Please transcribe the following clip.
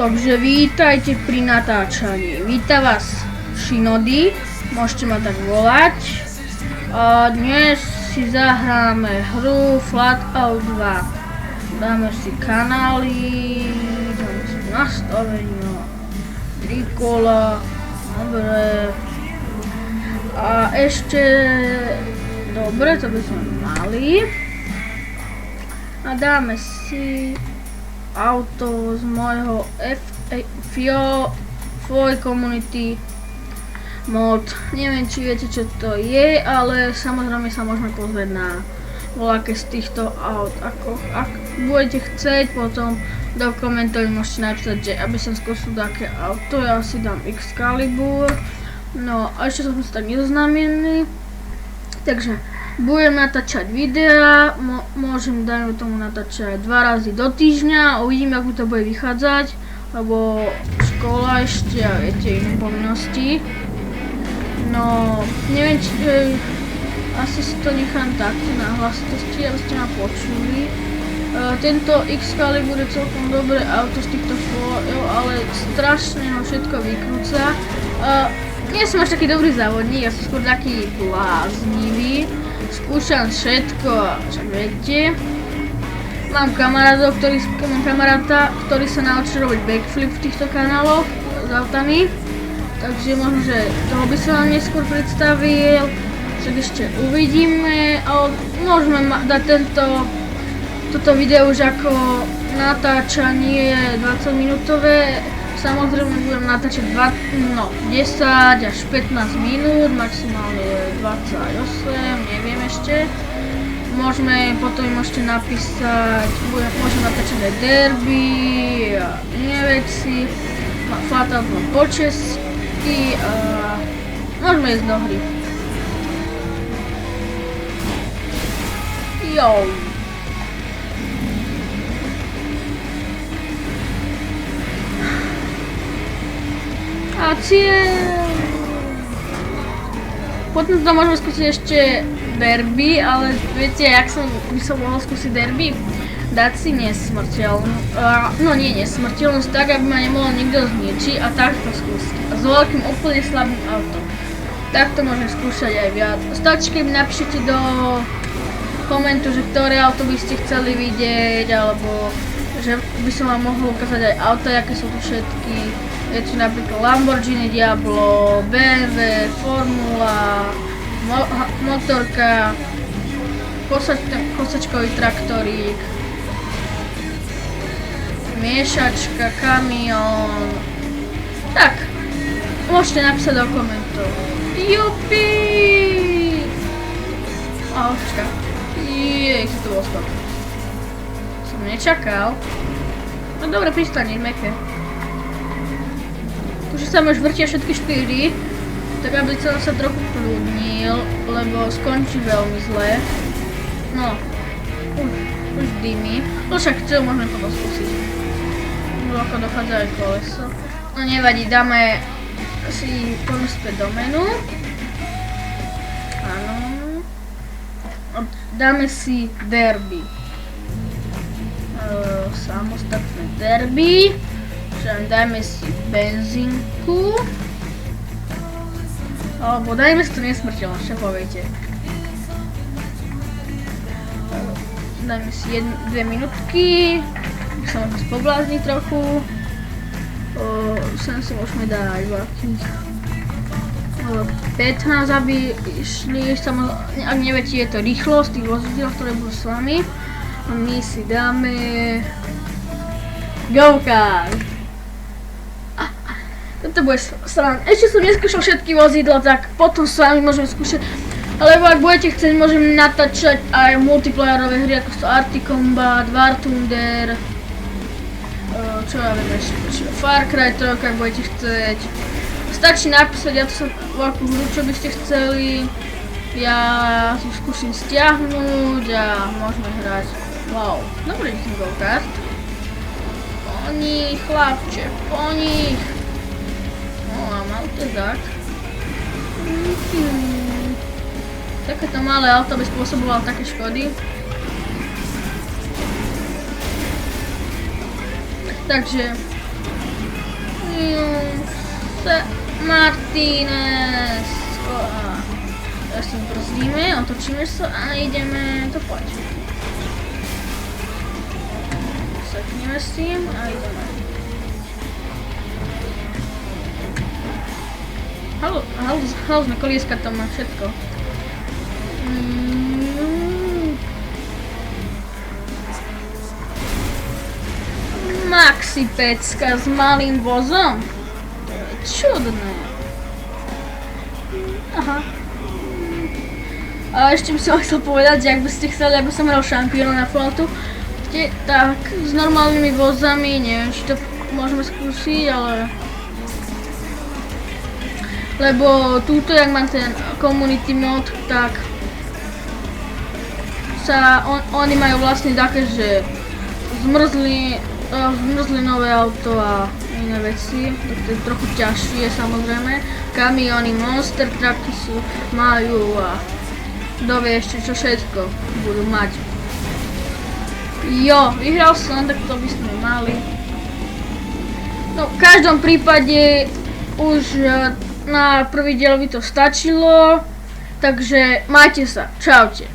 Takže vítajte pri natáčaní. Víta vás Shinody, môžete ma tak volať. A dnes si zahráme hru Flatout 2. Dáme si kanály, dáme si nastavenia, 3 kola, dobre. A ešte, dobre, to by sme mali. A dáme si auto z môjho FIO Community mod. Neviem, či viete, čo to je, ale samozrejme sa môžeme pozrieť na voľaké z týchto aut. Ak budete chcieť, potom do komentov môžete napísať, že aby som skúsil také auto, ja si dám Excalibur. No a ešte som sa tak nezoznámený, takže budem natáčať videa, môžem dajme tomu natáčať 2 razy do týždňa, uvidím, ako to bude vychádzať, lebo škola ešte a viete, iné povinnosti. No, neviem, či asi si to nechám takto na hlasitosti, aby ste ma počuli. Tento Excalibur je celkom dobré auto z týchto škôl, ale strašne ho všetko vykrúca. Nie som až taký dobrý závodník, ja som skôr taký bláznivý. Skúšam všetko, však viete. Mám kamaráta, ktorý sa naučil robiť backflip v týchto kanáloch s autami. Takže možno, že toho by som vám neskôr predstavil. Však ešte uvidíme, ale môžeme dať toto video už ako natáčanie 20 minútové. Samozrejme budem natáčať 10 až 15 minút, maximálne 28, neviem ešte. Môžete napísať, môžem natáčať aj derby a iné veci. Flatout mám po česky a môžeme ísť do hry. Jo. A cieľ. Potom to môžeme skúsiť ešte derby, ale viete, jak by som mohol skúsiť derby? Dať si nesmrteľnú, nesmrteľnosť tak, aby ma nemohol nikto zničiť a takto skúsiť. A s veľkým úplne slabým autom. Takto môžem skúšať aj viac. Stačí, keď mi napíšete do komentu, že ktoré auto by ste chceli vidieť, alebo že by som vám mohol ukázať aj auta, aké sú tu všetky. Je tu napríklad Lamborghini Diablo, BMW, Formula, motorka, kosačkový traktorík, miešačka, kamión. Tak, môžete napísať do komentov. Jupi! Počka. Jej, si to bol skoro. Som nečakal. No dobre, pristane, meké. Už sa už vrtia všetky 4, tak aby som sa trochu prúdnil, lebo skončí veľmi zle. No, už dými. No však čo môžeme potom skúsiť. Ako dochádza aj koleso. No nevadí, dáme si pomysť do menu. Áno. Dáme si derby. Samostatné derby. Dajme si benzínku. Alebo dajme si to nesmrteľnosť, čo poviete. Dajme si 2 minútky. Sa môžeme spoblázniť trochu. Sem si môžeme dať veľkých 15, aby išli. Ak neviete, je to rýchlosť tých vozidel, ktoré budú s vami. A my si dáme go-kart. Toto bude sranda. Ešte som neskúšal všetky vozidla, tak potom s vami môžem skúšať. Alebo ak budete chcieť, môžem natáčať aj multiplayerové hry, ako sú Arctic Combat, War Thunder, čo ja viem ešte, Far Cry 3, ak budete chcieť. Stačí napísať, ja to som veľkú hru, čo by ste chceli. Ja si skúsim stiahnuť a môžeme hrať. Wow, dobrý ten go-kart. Po nich, chlapče, po nich. No a mal to tak. Takéto malé auto by spôsobovalo také škody. Takže Martinez. Teraz si brzdíme, otočíme sa a ideme to poď. Sekneme s tým a ideme. Halúzne kolieska tam má všetko. Maxi pecka s malým vozom? To je čudné. Aha. A ešte by som chcel povedať, že ak by ste chceli, aby som hral šampióna na Falloutu, tak s normálnymi vozami, neviem, či to môžeme skúsiť, ale... Lebo túto, jak mám ten community mod, tak sa oni majú vlastne také, že zmrzli nové auto a iné veci, to je trochu ťažšie samozrejme. Kamiony, monster trucky majú a kto vie ešte čo všetko budú mať. Jo, vyhral som, tak to by sme mali. No v každom prípade už na prvý diel by to stačilo, takže majte sa, čaute.